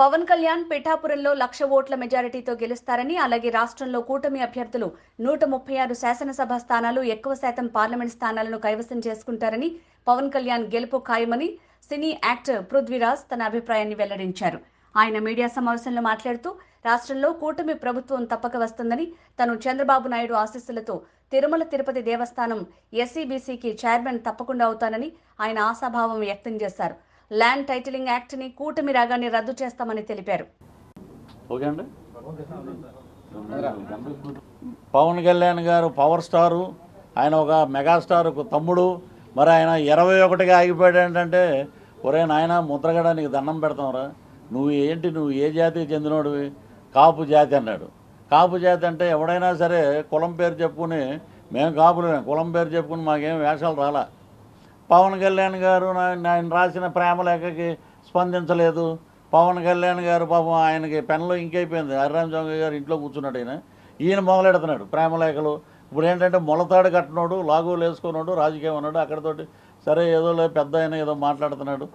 పవన్ కళ్యాణ్ పిఠాపురంలో 1,00,000 ఓట్ల మెజారిటీతో గెలుస్తారని, అలాగే రాష్ట్రంలో కూటమి అభ్యర్థులు 136 శాసనసభ స్థానాలు, ఎక్కువ శాతం పార్లమెంట్ స్థానాలను కైవసం చేసుకుంటారని, పవన్ కళ్యాణ్ గెలుపు ఖాయమని సినీ యాక్టర్ పృథ్వీరాజ్ తన అభిప్రాయాన్ని వెల్లడించారు. ఆయన మీడియా సమావేశంలో మాట్లాడుతూ, రాష్ట్రంలో కూటమి ప్రభుత్వం తప్పక వస్తుందని, తను చంద్రబాబు నాయుడు ఆశీస్సులతో తిరుమల తిరుపతి దేవస్థానం ఎస్ఈబీసీకి చైర్మన్ తప్పకుండా అవుతానని ఆయన ఆశాభావం వ్యక్తం చేశారు. ల్యాండ్ టైటిలింగ్ యాక్ట్ ని కూటమి రాగానే రద్దు చేస్తామని తెలిపారు. పవన్ కళ్యాణ్ గారు పవర్ స్టారు, ఆయన ఒక మెగాస్టార్ తమ్ముడు. మరి ఆయన 21గా ఆగిపోయాడు ఏంటంటే, ఒరే నాయన ముద్రగడానికి దండం పెడతాంరా, నువ్వు ఏ జాతికి చెందినోడివి? కాపు జాతి అన్నాడు. కాపు జాతి అంటే ఎవడైనా సరే కులం పేరు చెప్పుకుని మేము కాపులమే, కులం పేరు చెప్పుకుని మాకేం వేషాలు రాలా. పవన్ కళ్యాణ్ గారు ఆయన రాసిన ప్రేమలేఖకి స్పందించలేదు. పవన్ కళ్యాణ్ గారు పాపం ఆయనకి పెన్లో ఇంకైపోయింది. హరిరామ్ చౌంగ గారు ఇంట్లో కూర్చున్నాడు. ఈయన మొదలెడుతున్నాడు ప్రేమలేఖలు. ఇప్పుడు ఏంటంటే మొలతాడు కట్టినోడు, లాగోలు వేసుకున్నాడు, రాజకీయం అన్నాడు. అక్కడతోటి సరే ఏదో పెద్ద ఆయన ఏదో మాట్లాడుతున్నాడు.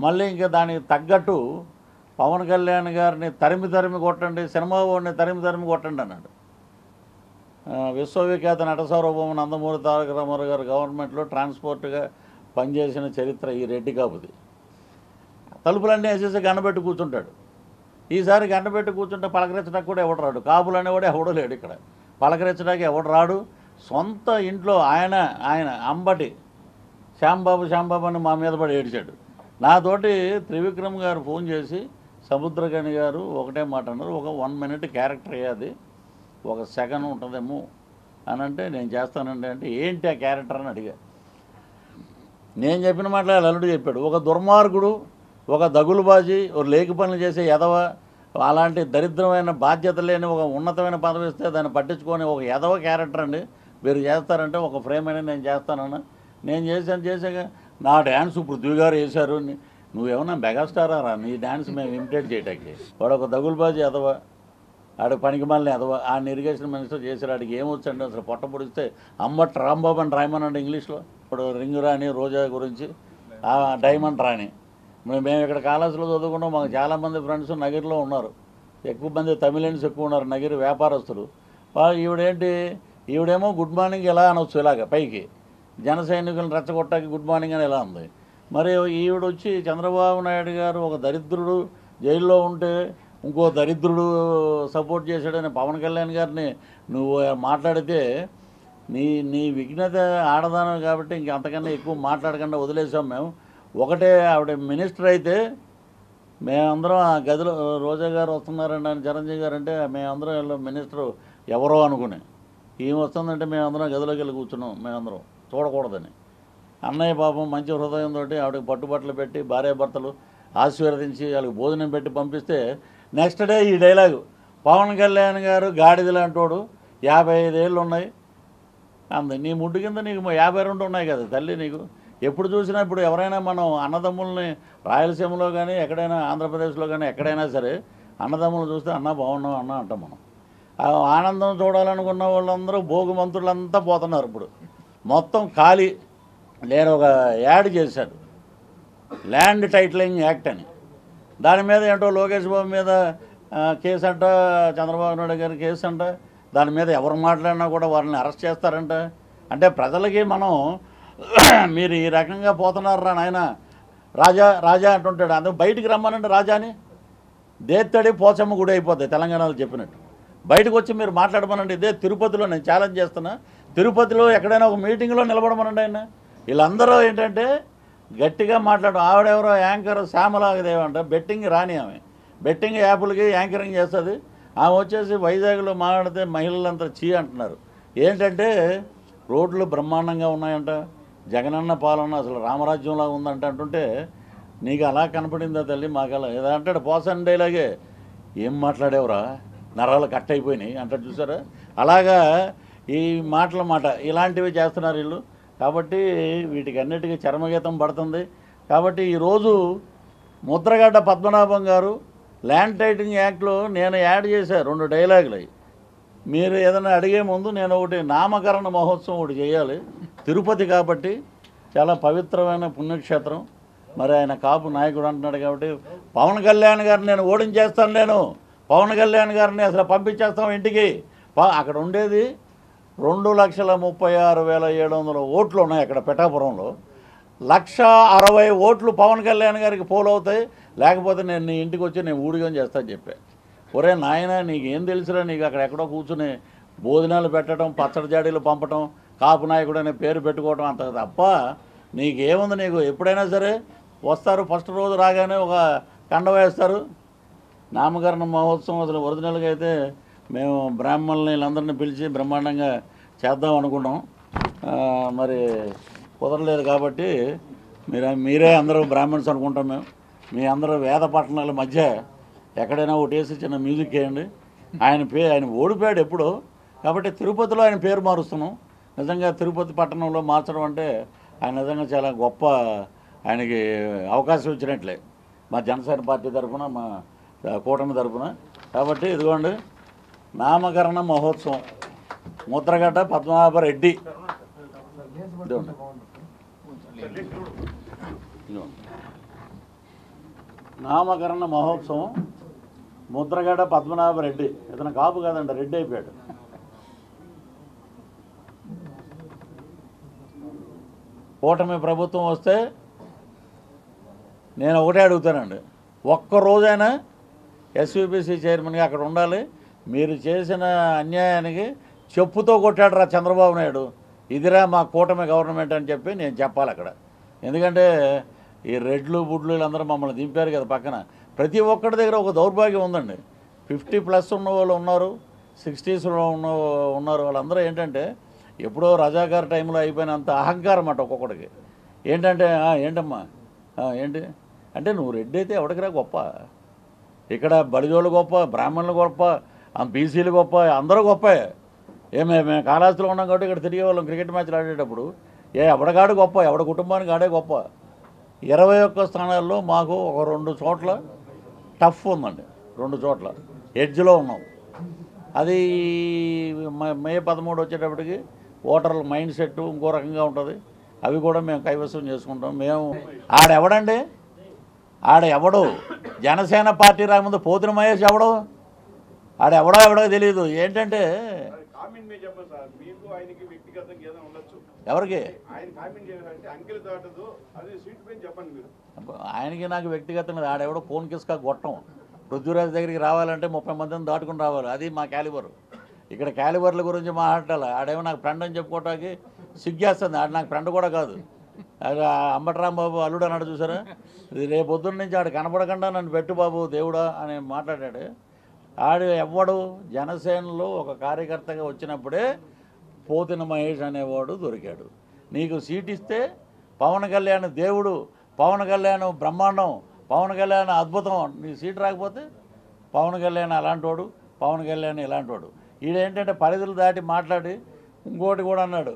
మళ్ళీ ఇంకా దానికి తగ్గట్టు పవన్ కళ్యాణ్ గారిని తరిమి కొట్టండి, సినిమా వాడిని తరిమి కొట్టండి అన్నాడు. విశ్వవిఖ్యాత నట సార్వభౌమ నందమూరి తారక రామారావు గారు గవర్నమెంట్లో ట్రాన్స్పోర్ట్గా పనిచేసిన చరిత్ర ఈ రెడ్డి కాపుది. తలుపులన్నీ వేసేసి గండబెట్టి కూర్చుంటాడు. ఈసారి గండబెట్టి కూర్చుంటే పలకరించడానికి కూడా ఎవడు రాడు. కాపులు అనేవాడు ఎవడో లేడు ఇక్కడ. పలకరించడానికి ఎవడు రాడు. సొంత ఇంట్లో ఆయన అంబటి శ్యాంబాబు అని మా మీద పడి ఏడిచాడు. నాతోటి త్రివిక్రమ్ గారు ఫోన్ చేసి, సముద్రగని గారు ఒకటే మాట అన్నారు, ఒక 1 minute క్యారెక్టర్ అయ్యేది, 1 second ఉంటుందేమో అని అంటే, నేను చేస్తానండి అంటే, ఏంటి ఆ క్యారెక్టర్ అని అడిగా. నేను చెప్పిన మాటలు అల్లుడు చెప్పాడు. ఒక దుర్మార్గుడు, ఒక దగులుబాజీ, ఒక లేకి పనులు చేసే ఎదవ, అలాంటి దరిద్రమైన బాధ్యత లేని ఒక ఉన్నతమైన పదవి ఇస్తే దాన్ని పట్టించుకొని ఒక ఎదవ క్యారెక్టర్ అండి మీరు చేస్తారంటే, ఒక ఫ్రేమ్ అయినా నేను చేస్తానన్నా. నేను చేశాక నా డ్యాన్స్ పృథ్వీ గారు వేశారు. నువ్వేమన్నా మెగాస్టారా రా, నీ డ్యాన్స్ మేము ఇమిటేట్ చేయటానికి? వాడు ఒక దగులుబాజీ ఎదవ, ఆడికి పనికి మళ్ళీ ఎదవ. ఆ ఇరిగేషన్ మినిస్టర్ చేశారు. ఆడికి ఏమొచ్చండి అసలు? పొట్ట పొడిస్తే అమ్మట్ రాంబాబు అని రాయమనండి ఇంగ్లీష్లో. ఇప్పుడు రింగ్ రాణి రోజా గురించి, డైమండ్ రాణి. మేము ఇక్కడ కాలేజీలో చదువుకున్నాం. మాకు చాలామంది ఫ్రెండ్స్ నగిరిలో ఉన్నారు. ఎక్కువ మంది తమిళన్స్ ఎక్కువ ఉన్నారు, నగిరి వ్యాపారస్తులు. ఈవిడేమో గుడ్ మార్నింగ్ ఎలా అనొచ్చు, ఇలాగ పైకి జన సైనికులను రెచ్చగొట్టాకి గుడ్ మార్నింగ్ అని ఎలా ఉంది. మరి ఈవిడొచ్చి చంద్రబాబు నాయుడు గారు ఒక దరిద్రుడు జైల్లో ఉంటే ఇంకో దరిద్రుడు సపోర్ట్ చేశాడని పవన్ కళ్యాణ్ గారిని నువ్వు మాట్లాడితే, నీ విఘ్నత ఆడదానం కాబట్టి ఇంక అంతకన్నా ఎక్కువ మాట్లాడకుండా వదిలేసాం మేము. ఒకటే ఆవిడ మినిస్టర్ అయితే మేమందరం ఆ గదిలో, రోజా గారు వస్తున్నారండి అని చిరంజీవి గారు అంటే, మేమందరం మినిస్టర్ ఎవరో అనుకుని, ఈమె వస్తుందంటే మేమందరం గదిలోకి వెళ్ళి కూర్చున్నాం, మేమందరం చూడకూడదని. అన్నయ్య పాపం మంచి హృదయంతో ఆవిడకి పట్టుబట్టలు పెట్టి భార్యాభర్తలు ఆశీర్వదించి వాళ్ళకి భోజనం పెట్టి పంపిస్తే, నెక్స్ట్ డే ఈ డైలాగు, పవన్ కళ్యాణ్ గారు గాడిద లాంటోడు, 55 ఏళ్ళు ఉన్నాయి అంది. నీ ముడ్డు కింద నీకు 52 ఉన్నాయి కదా తల్లి. నీకు ఎప్పుడు చూసినా, ఇప్పుడు ఎవరైనా మనం అన్నదమ్ముల్ని రాయలసీమలో కానీ ఎక్కడైనా ఆంధ్రప్రదేశ్లో కానీ ఎక్కడైనా సరే అన్నదమ్ములు చూస్తే అన్న బాగున్నాం అన్న అంటాం మనం. ఆనందం చూడాలనుకున్న వాళ్ళందరూ భోగి మంత్రులంతా పోతున్నారు. ఇప్పుడు మొత్తం ఖాళీ. నేను ఒక యాడ్ చేశాను, ల్యాండ్ టైటిలింగ్ యాక్ట్ అని. దాని మీద ఏంటో లోకేష్ బాబు మీద కేసు అంట, చంద్రబాబు నాయుడు గారి కేసు అంట. దాని మీద ఎవరు మాట్లాడినా కూడా వారిని అరెస్ట్ చేస్తారంట. అంటే ప్రజలకి మనం మీరు ఈ రకంగా పోతున్నారా నాయన, రాజా అంటుంటాడు. అందుకు బయటికి రమ్మనండి రాజాని. దేత్తడి పోచమ్మ గుడి అయిపోద్ది తెలంగాణలో చెప్పినట్టు. బయటకు వచ్చి మీరు మాట్లాడమనండి. ఇదే తిరుపతిలో నేను ఛాలెంజ్ చేస్తున్నా. తిరుపతిలో ఎక్కడైనా ఒక మీటింగ్లో నిలబడమనండి ఆయన. వీళ్ళందరూ ఏంటంటే గట్టిగా మాట్లాడు. ఆవిడెవరో యాంకర్ శ్యామలాగదేవి అంట, బెట్టింగ్ రాని ఆమె, బెట్టింగ్ యాప్లకి యాంకరింగ్ చేస్తుంది. ఆమె వచ్చేసి వైజాగ్లో మాట్లాడితే మహిళలంతా చీ అంటున్నారు. ఏంటంటే రోడ్లు బ్రహ్మాండంగా ఉన్నాయంట, జగనన్న పాలన అసలు రామరాజ్యంలా ఉందంట అంటుంటే, నీకు అలా కనపడిందా తల్లి? మాకు అలా ఏదో అంటాడు. పోసన్ డైలాగే, ఏం మాట్లాడేవరా, నరాలు కట్ అయిపోయినాయి అంటాడు చూసారా. అలాగా ఈ మాట ఇలాంటివి చేస్తున్నారు వీళ్ళు. కాబట్టి వీటికి అన్నిటికీ చర్మగీతం పడుతుంది. కాబట్టి ఈరోజు ముద్రగడ్డ పద్మనాభం గారు ల్యాండ్ టైటిలింగ్ యాక్ట్లో నేను యాడ్ చేశాను 2 డైలాగులు. మీరు ఏదైనా అడిగే ముందు నేను ఒకటి నామకరణ మహోత్సవం ఒకటి చేయాలి. తిరుపతి కాబట్టి చాలా పవిత్రమైన పుణ్యక్షేత్రం. మరి ఆయన కాపు నాయకుడు అంటున్నాడు కాబట్టి పవన్ కళ్యాణ్ గారిని నేను ఓడించేస్తాను, నేను పవన్ కళ్యాణ్ గారిని అసలు పంపించేస్తాం ఇంటికి. అక్కడ ఉండేది 2,36,700 ఓట్లు ఉన్నాయి అక్కడ పిఠాపురంలో. 1,60,000 ఓట్లు పవన్ కళ్యాణ్ గారికి పోలవుతాయి, లేకపోతే నేను నీ ఇంటికి వచ్చి నేను ఊడిగం చేస్తాను చెప్పా. ఒరే నాయన నీకేం తెలుసురా, నీకు అక్కడ ఎక్కడో కూర్చుని భోజనాలు పెట్టడం, పచ్చడి జాడీలు పంపటం, కాపు నాయకుడు అనే పేరు పెట్టుకోవడం అంత తప్ప నీకేముంది? నీకు ఎప్పుడైనా సరే వస్తారు, ఫస్ట్ రోజు రాగానే ఒక కండ వేస్తారు. నామకరణ మహోత్సవం అసలు ఒరిజినల్గా అయితే మేము బ్రాహ్మణుల్ని వీళ్ళందరినీ పిలిచి బ్రహ్మాండంగా చేద్దాం అనుకున్నాం. మరి కుదరలేదు కాబట్టి మీరే అందరూ బ్రాహ్మణ్స్ అనుకుంటాం మేము. మీ అందరూ వేద పట్టణాల మధ్య ఎక్కడైనా ఒకటేసి చిన్న మ్యూజిక్ వేయండి. ఆయన ఓడిపోయాడు ఎప్పుడో, కాబట్టి తిరుపతిలో ఆయన పేరు మారుస్తున్నాం. నిజంగా తిరుపతి పట్టణంలో మార్చడం అంటే ఆయన నిజంగా చాలా గొప్ప, ఆయనకి అవకాశం ఇచ్చినట్లే మా జనసేన పార్టీ తరఫున, మా కూటమి తరఫున. కాబట్టి ఇదిగోండి నామకరణ మహోత్సవం, ముద్రగడ్డ పద్మనాభరెడ్డి. ఇదిగోండి నామకరణ మహోత్సవం, ముద్రగడ్డ పద్మనాభరెడ్డి. ఇతను కాపు కాదండి, రెడ్డి అయిపోయాడు. కూటమి ప్రభుత్వం వస్తే నేను ఒకటే అడుగుతానండి, ఒక్కరోజైనా ఎస్యూపీసీ చైర్మన్గా అక్కడ ఉండాలి. మీరు చేసిన అన్యాయానికి చెప్పుతో కొట్టాడు రా చంద్రబాబు నాయుడు, ఇదిరా మా కూటమి గవర్నమెంట్ అని చెప్పి నేను చెప్పాలి అక్కడ. ఎందుకంటే ఈ రెడ్లు బుడ్లు వీళ్ళందరూ మమ్మల్ని దింపారు కదా పక్కన. ప్రతి ఒక్కరి దగ్గర ఒక దౌర్భాగ్యం ఉందండి. 50+ ఉన్న వాళ్ళు ఉన్నారు, 60స్లో ఉన్నారు. వాళ్ళందరూ ఏంటంటే ఎప్పుడో రజాకార్ టైంలో అయిపోయినంత అహంకారం అట ఒక్కొక్కడికి. ఏంటంటే ఏంటమ్మా ఏంటి అంటే, నువ్వు రెడ్డి అయితే ఎవడికిరా గొప్ప? ఇక్కడ బడిజోళ్ళు గొప్ప, బ్రాహ్మణులు గొప్ప, బీసీలు గొప్ప, అందరూ గొప్పే. మేము కాళహస్తిలో ఉన్నాం కాబట్టి ఇక్కడ తిరిగే వాళ్ళం క్రికెట్ మ్యాచ్లు ఆడేటప్పుడు. ఎవడగాడు గొప్ప, ఎవడ కుటుంబానికి ఆడే గొప్ప. 21 స్థానాల్లో మాకు ఒక 2 చోట్ల టఫ్ ఉందండి, 2 చోట్ల ఎడ్జ్లో ఉన్నాం. అది మే 13 వచ్చేటప్పటికి ఓటర్ల మైండ్ సెట్ ఇంకో రకంగా ఉంటుంది. అవి కూడా మేము కైవసం చేసుకుంటాం. మేము ఆడెవడండి, ఆడెవడు జనసేన పార్టీ రాకముందు పోతిన మహేష్ ఎవడో, ఆడెవడో తెలియదు. ఏంటంటే ఎవరికి ఆయనకి నాకు వ్యక్తిగతంగా ఆడెవడో ఫోన్ కిస్కా గొట్టం. పృథ్వీరాజ్ దగ్గరికి రావాలంటే 30 మందిని దాటుకుని రావాలి, అది మా క్యాలిబర్. ఇక్కడ క్యాలిబర్ల గురించి మాట్లాడాలి. ఆడేమో నాకు ఫ్రెండ్ అని చెప్పుకోవటానికి సిగ్గేస్తుంది. ఆడు నాకు ఫ్రెండ్ కూడా కాదు. అంబటరాంబాబు అల్లుడు అన్నాడు చూసారా, ఇది రేపొద్దున్న నుంచి ఆడు కనపడకుండా నన్ను పెట్టు బాబు దేవుడా అని మాట్లాడాడు. ఆడు ఎవ్వడు జనసేనలో ఒక కార్యకర్తగా వచ్చినప్పుడే పోతిన మహేష్ అనేవాడు దొరికాడు. నీకు సీట్ ఇస్తే పవన్ కళ్యాణ్ దేవుడు, పవన్ కళ్యాణ్ బ్రహ్మాండం, పవన్ కళ్యాణ్ అద్భుతం. నీ సీట్ రాకపోతే పవన్ కళ్యాణ్ అలాంటివాడు, పవన్ కళ్యాణ్ ఇలాంటివాడు. ఈడేంటంటే పరిధులు దాటి మాట్లాడి ఇంకోటి కూడా అన్నాడు,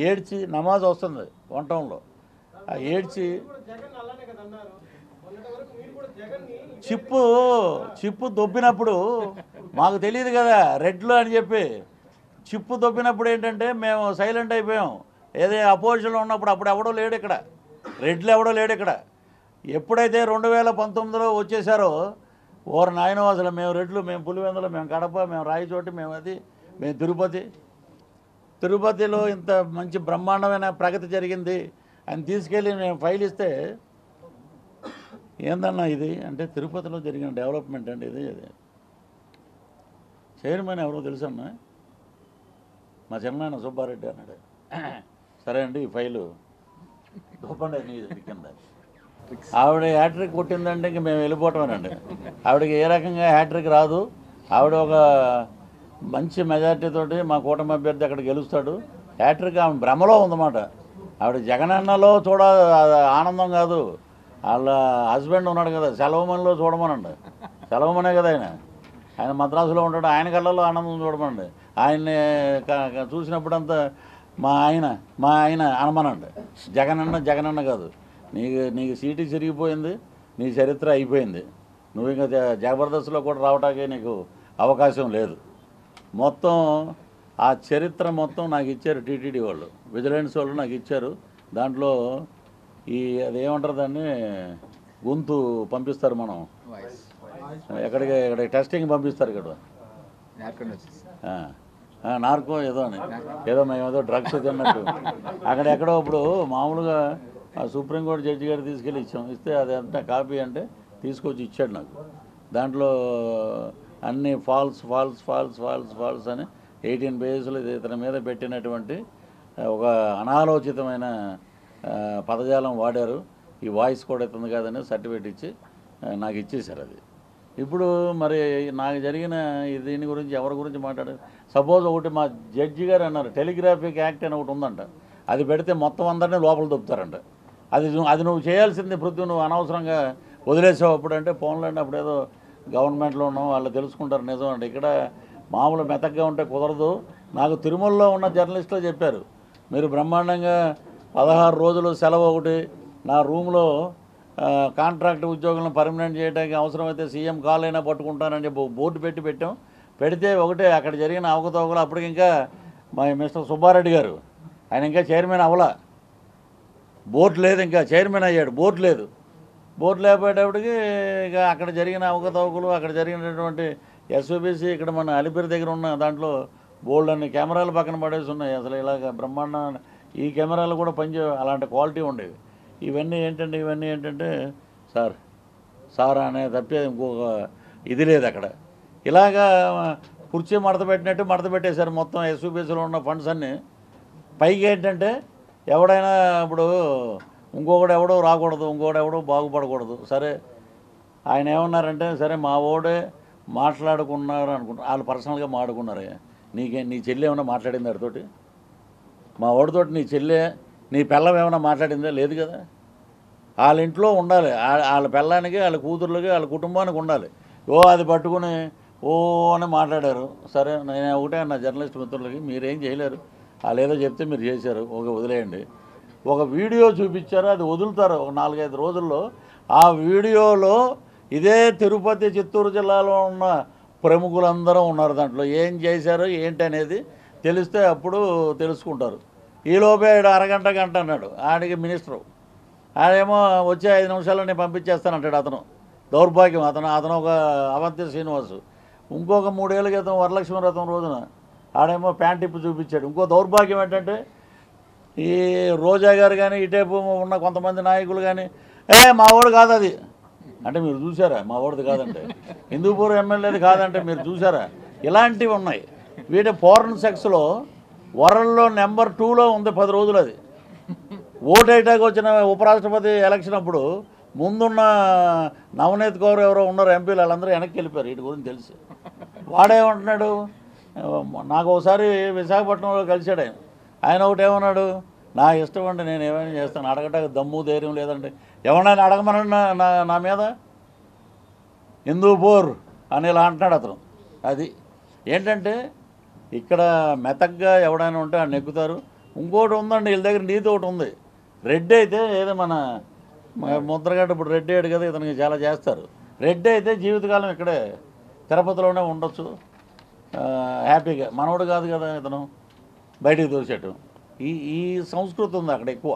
ఏడ్చి నమాజ్ వస్తుంది వంటంలో, ఆ ఏడ్చి చిప్పు దొబ్బినప్పుడు మాకు తెలియదు కదా రెడ్లు అని చెప్పి. చిప్పు దొబ్బినప్పుడు ఏంటంటే మేము సైలెంట్ అయిపోయాం. ఏదో అపోజిషన్లో ఉన్నప్పుడు అప్పుడు ఎవడో లేడు ఇక్కడ, రెడ్లు ఎవడో లేడు ఇక్కడ. ఎప్పుడైతే 2019లో వచ్చేసారో ఓరు నాయనో అసలు మేము రెడ్లు, మేము పులివెందులు, మేము కడప, మేము రాయచోటి, మేము అది, మేము తిరుపతిలో ఇంత మంచి బ్రహ్మాండమైన ప్రగతి జరిగింది అని తీసుకెళ్ళి మేము ఫైల్ ఇస్తే, ఏందన్నా ఇది అంటే తిరుపతిలో జరిగిన డెవలప్మెంట్ అంటే ఇది. చైర్మన్ ఎవరో తెలుసమ్మా, మా చిన్నాయన సుబ్బారెడ్డి అన్నాడు. సరే అండి ఈ ఫైలు చూపండి నీ కింద. ఆవిడ హ్యాట్రిక్ కొట్టిందంటే ఇంక మేము వెళ్ళిపోవటమేనండి. ఆవిడకి ఏ రకంగా హ్యాట్రిక్ రాదు. ఆవిడ ఒక మంచి మెజార్టీతోటి మా కూటమి అభ్యర్థి అక్కడ గెలుస్తాడు. హ్యాట్రిక్ ఆమె భ్రమలో ఉందన్నమాట. ఆవిడ జగనన్నలో ఆనందం కాదు, వాళ్ళ హస్బెండ్ ఉన్నాడు కదా సెలవుమనిలో చూడమనండి. సెలవుమనే కదా ఆయన మద్రాసులో ఉంటాడు, ఆయన కళ్ళలో ఆనందం చూడమనండి. ఆయన్ని చూసినప్పుడంతా మా ఆయన అనమనండి. జగనన్న కాదు. నీకు సీటు చిరిగిపోయింది, నీ చరిత్ర అయిపోయింది. నువ్వు ఇంకా జబర్దస్త్లో కూడా రావటానికి నీకు అవకాశం లేదు. మొత్తం ఆ చరిత్ర మొత్తం నాకు ఇచ్చారు టీటీడీ వాళ్ళు, విజిలెన్స్ వాళ్ళు నాకు ఇచ్చారు. దాంట్లో ఈ అదేమంటారు దాన్ని గొంతు పంపిస్తారు మనం ఎక్కడికి టెస్టింగ్ పంపిస్తారు ఇక్కడ నార్కో ఏదో అని ఏదో మేము ఏదో డ్రగ్స్ తిన్నట్టు అక్కడ ఎక్కడో ఇప్పుడు మామూలుగా సుప్రీంకోర్టు జడ్జి గారు తీసుకెళ్ళి ఇచ్చాం. ఇస్తే అది అంతా కాపీ అంటే తీసుకొచ్చి ఇచ్చాడు నాకు. దాంట్లో అన్ని false false false false false అని 18 పేజీలు ఇతని మీద పెట్టినటువంటి ఒక అనాలోచితమైన పదజాలం వాడారు. ఈ వాయిస్ కూడా ఇస్తుంది కాదని సర్టిఫికేట్ ఇచ్చి నాకు ఇచ్చేశారు. అది ఇప్పుడు మరి నాకు జరిగిన దీని గురించి ఎవరి గురించి మాట్లాడారు? సపోజ్ ఒకటి మా జడ్జి గారు అన్నారు టెలిగ్రాఫిక్ యాక్ట్ అని ఒకటి ఉందంట, అది పెడితే మొత్తం అందరినీ లోపల దొప్పుతారంట. అది నువ్వు చేయాల్సింది పృథ్వీ, నువ్వు అనవసరంగా వదిలేసావు అప్పుడు అంటే ఫోన్లండి అప్పుడు ఏదో గవర్నమెంట్లో ఉన్నాం వాళ్ళు తెలుసుకుంటారు నిజం అంటే. ఇక్కడ మామూలు మెతగ్గా ఉంటే కుదరదు. నాకు తిరుమలలో ఉన్న జర్నలిస్టులు చెప్పారు మీరు బ్రహ్మాండంగా 16 రోజులు సెలవు ఒకటి నా రూమ్లో కాంట్రాక్ట్ ఉద్యోగులను పర్మనెంట్ చేయడానికి అవసరమైతే సీఎం కాల్ అయినా పట్టుకుంటానని చెప్పి బోర్డు పెట్టాం. పెడితే ఒకటే అక్కడ జరిగిన అవకతవకలు అప్పటికి ఇంకా మా మిస్టర్ సుబ్బారెడ్డి గారు ఆయన ఇంకా చైర్మన్ అవ్వలా, బోర్డు లేదు, ఇంకా చైర్మన్ అయ్యాడు, బోర్డు లేదు. బోర్డు లేకపోయేటప్పటికి ఇక అక్కడ జరిగిన అవకతవకలు అక్కడ జరిగినటువంటి ఎస్ఓబిసి ఇక్కడ మన అలిపిరి దగ్గర ఉన్న దాంట్లో బోల్డ్ అన్ని కెమెరాలు పక్కన పడేసి ఉన్నాయి. అసలు ఇలాగ బ్రహ్మాండ ఈ కెమెరాలు కూడా అలాంటి క్వాలిటీ ఉండేవి. ఇవన్నీ ఏంటంటే సార్ అనే తప్పే ఇంకొక ఇది లేదు అక్కడ. ఇలాగా కుర్చీ మడత పెట్టినట్టు మడత పెట్టేశారు మొత్తం ఎస్యూబీసీలో ఉన్న ఫండ్స్ అన్నీ. పైకి ఏంటంటే ఎవడైనా ఇప్పుడు ఇంకొకడు ఎవడో రాకూడదు, ఇంకొకడు ఎవడో బాగుపడకూడదు. సరే ఆయన ఏమన్నారంటే సరే మా ఓడే మాట్లాడుకున్నారు అనుకుంటారు, వాళ్ళు పర్సనల్గా మాట్లాడుకున్నారు. నీ చెల్లి ఏమైనా మాట్లాడింది వాడితోటి? మా ఓడితోటి నీ చెల్లె నీ పిల్లం ఏమైనా మాట్లాడిందా? లేదు కదా. వాళ్ళ ఇంట్లో ఉండాలి, వాళ్ళ పిల్లానికి వాళ్ళ కూతుర్లకి వాళ్ళ కుటుంబానికి ఉండాలి. అది పట్టుకుని అని మాట్లాడారు. సరే నేను ఒకటే నా జర్నలిస్ట్ మిత్రులకి మీరేం చేయలేరు, వాళ్ళు ఏదో చెప్తే మీరు చేశారు, వదిలేయండి. ఒక వీడియో చూపించారు, అది వదులుతారు ఒక 4-5 రోజుల్లో. ఆ వీడియోలో ఇదే తిరుపతి చిత్తూరు జిల్లాలో ఉన్న ప్రముఖులందరూ ఉన్నారు. దాంట్లో ఏం చేశారు ఏంటి అనేది తెలిస్తే అప్పుడు తెలుసుకుంటారు. ఈలోపే అరగంట గంట అన్నాడు ఆడికి మినిస్టరు. ఆడేమో వచ్చే 5 నిమిషాల్లో నేను పంపించేస్తానంటాడు. అతను దౌర్భాగ్యం. అతను ఒక అవంతి శ్రీనివాసు. ఇంకొక 3 ఏళ్ళ క్రితం వరలక్ష్మి వ్రతం రోజున ఆడేమో ప్యాంట్ ఇప్పు చూపించాడు. ఇంకో దౌర్భాగ్యం ఏంటంటే ఈ రోజా గారు కానీ ఇటేపు ఉన్న కొంతమంది నాయకులు కానీ మా ఓడు కాదు అది అంటే మీరు చూసారా? మా ఓడిది కాదంటే హిందూపూర్ ఎమ్మెల్యేది కాదంటే మీరు చూసారా? ఇలాంటివి ఉన్నాయి. వీటి ఫారెన్ సెక్స్లో వరల్డ్లో నెంబర్ 2లో ఉంది 10 రోజులు. అది ఓటేటాకి వచ్చిన ఉపరాష్ట్రపతి ఎలక్షన్ అప్పుడు ముందున్న నవనీత్ కౌర్ ఎవరో ఉన్నారు ఎంపీలు, వాళ్ళందరూ వెనక్కి వెళ్ళిపోయారు. వీటి గురించి తెలిసి వాడేమంటున్నాడు, నాకు ఒకసారి విశాఖపట్నంలో కలిశాడు ఆయన ఒకటి ఏమన్నాడు, నా ఇష్టం అంటే నేను ఏమైనా చేస్తాను, అడగటానికి దమ్ము ధైర్యం లేదంటే ఎవరైనా అడగమనండి నా మీద హిందూపూర్ అని ఇలా అంటున్నాడు అతను. అది ఏంటంటే ఇక్కడ మెతగ్గా ఎవడైనా ఉంటే ఆయన నెగ్గుతారు. ఇంకోటి ఉందండి వీళ్ళ దగ్గర, నీతి ఒకటి ఉంది. రెడ్డి అయితే ఏదో మన ముద్రగడ్డ ఇప్పుడు రెడ్డి అయ్యాడు కదా, ఇతనికి చాలా చేస్తారు. రెడ్డి అయితే జీవితకాలం ఇక్కడే తిరుపతిలోనే ఉండొచ్చు హ్యాపీగా. మనోడు కాదు కదా ఇతను బయటికి తోసేయటం. ఈ సంస్కృతి ఉంది అక్కడ ఎక్కువ.